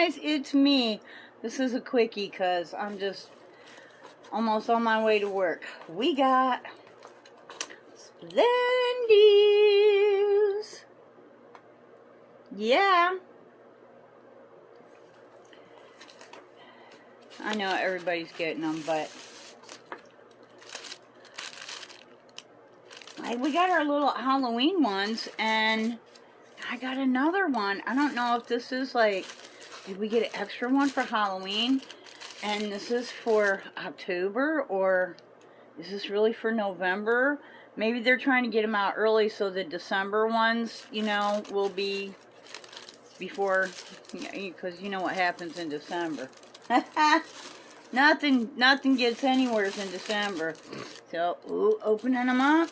guys, it's me. This is a quickie because I'm just almost on my way to work. We got Splendies. Yeah. I know everybody's getting them, but we got our little Halloween ones, and I got another one. I don't know if this is like, did we get an extra one for Halloween? And this is for October, or is this really for November? Maybe they're trying to get them out early so the December ones, you know, will be before, because you know what happens in December. Nothing gets anywhere in December. So, ooh, opening them up.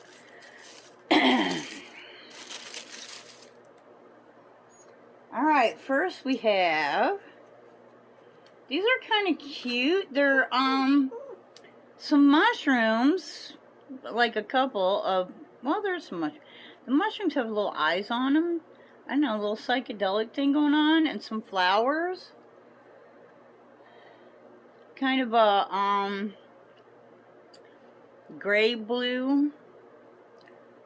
Alright, first we have, these are kind of cute. They're, some mushrooms, like a couple of, well, there's some mushrooms. The mushrooms have little eyes on them. I don't know, a little psychedelic thing going on, and some flowers. Kind of a, gray blue,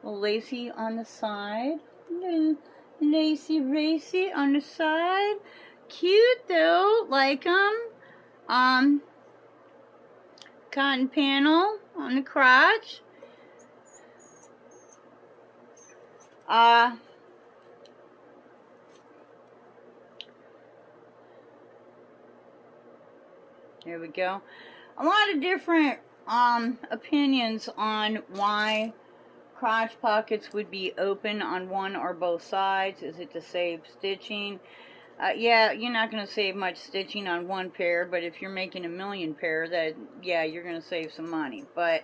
a little lacy on the side. Lacy racy on the side. Cute though, like them. Cotton panel on the crotch. There we go. A lot of different opinions on why crotch pockets would be open on one or both sides. Is it to save stitching? Yeah, you're not going to save much stitching on one pair, but if you're making a million pair, that, yeah, you're going to save some money. But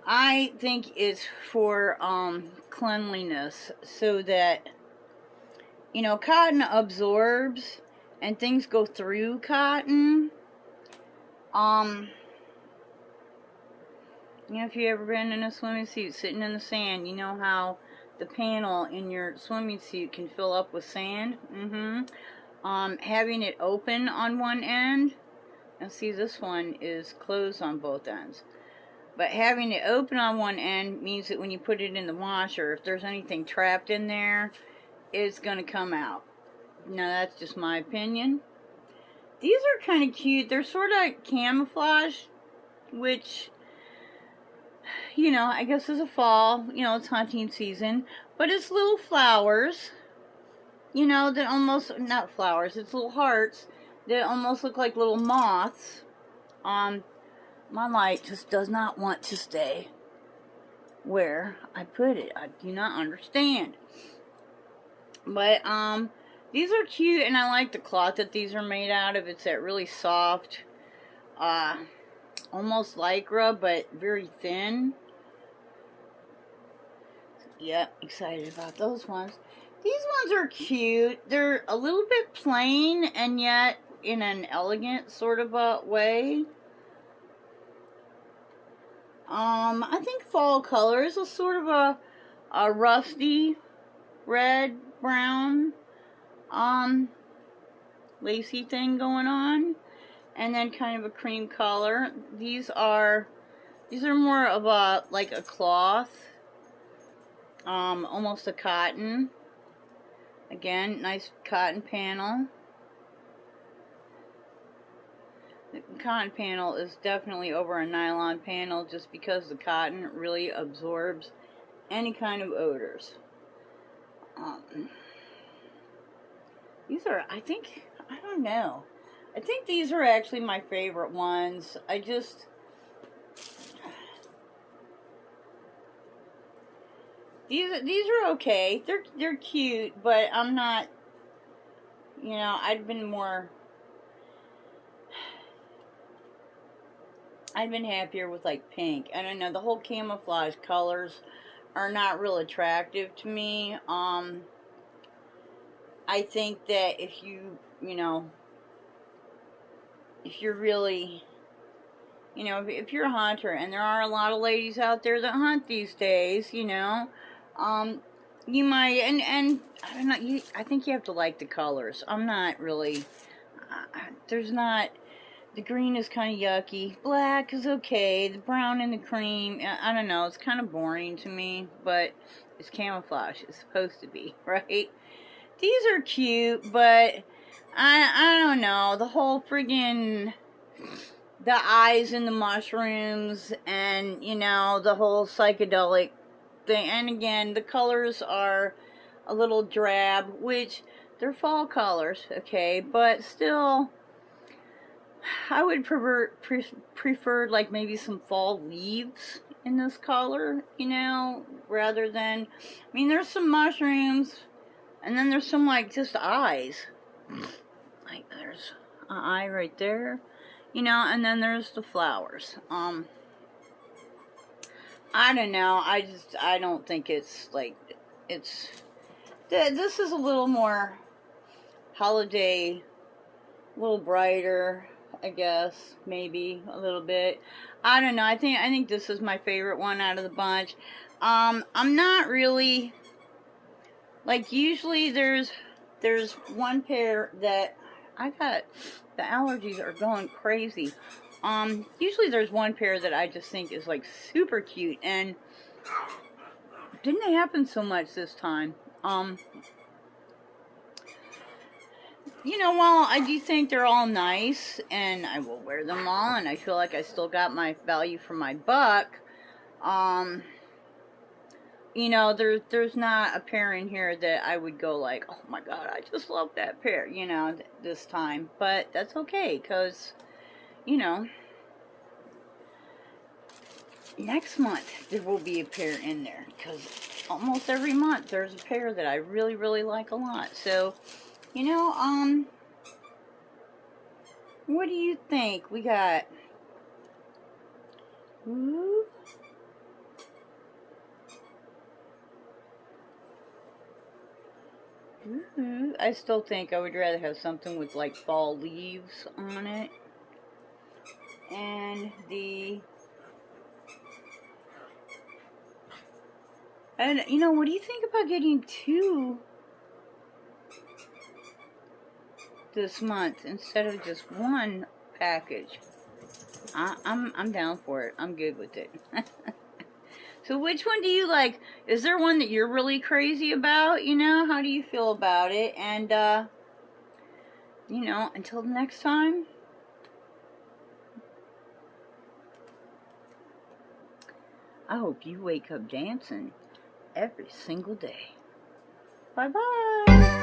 I think it's for cleanliness, so that, you know, cotton absorbs and things go through cotton. You know, if you've ever been in a swimming suit sitting in the sand, you know how the panel in your swimming suit can fill up with sand. Having it open on one end, and see, this one is closed on both ends, but having it open on one end means that when you put it in the washer, if there's anything trapped in there, it's going to come out. Now, that's just my opinion. These are kind of cute. They're sort of camouflage, which, you know, I guess is a fall, you know, it's hunting season, but it's little flowers, you know, that almost, not flowers, it's little hearts that almost look like little moths. My light just does not want to stay where I put it. I do not understand. But, these are cute, and I like the cloth that these are made out of. It's that really soft, almost lycra, but very thin. Yep, excited about those ones. These ones are cute. They're a little bit plain, and yet in an elegant sort of a way. I think fall colors, a sort of a rusty red, brown, lacy thing going on, and then kind of a cream color. These are more of a, like a cloth, almost a cotton. Again, nice cotton panel. The cotton panel is definitely over a nylon panel, just because the cotton really absorbs any kind of odors. These are, I don't know. I think these are actually my favorite ones. These are okay. They're cute, but I'm not, you know, I've been happier with like pink. I don't know, the whole camouflage colors are not real attractive to me. I think that if you know, if you're really, you know, if you're a hunter, and there are a lot of ladies out there that hunt these days, you know, you might, and I don't know, I think you have to like the colors. I'm not really there's not, the green is kind of yucky. Black is okay. The brown and the cream, I don't know. It's kind of boring to me, but it's camouflage. It's supposed to be, right? These are cute, but I don't know. The whole friggin' the eyes in the mushrooms and, you know, the whole psychedelic thing. And again, the colors are a little drab, which they're fall colors, okay, but still, I would prefer like maybe some fall leaves in this color, you know, rather than, I mean, there's some mushrooms, and then there's some like just eyes. Like there's an eye right there, you know, and then there's the flowers. I don't know. I don't think it's like, it's, this is a little more holiday, a little brighter, I guess, maybe a little bit. I don't know. I think this is my favorite one out of the bunch. I'm not really, like, usually there's one pair that I got, the allergies are going crazy. Usually there's one pair that I just think is like super cute, and didn't it happen so much this time? You know, while I do think they're all nice, and I will wear them all, and I feel like I still got my value for my buck, you know, there's not a pair in here that I would go like, oh my god, I just love that pair, you know, this time. But that's okay, because, you know, next month there will be a pair in there, because almost every month there's a pair that I really, really like a lot. So, you know, what do you think? We got, ooh, I still think I would rather have something with like fall leaves on it. And and you know, what do you think about getting two this month instead of just one package? I'm down for it. I'm good with it. So which one do you like? Is there one that you're really crazy about? You know, how do you feel about it? And you know, until the next time, I hope you wake up dancing every single day. Bye bye.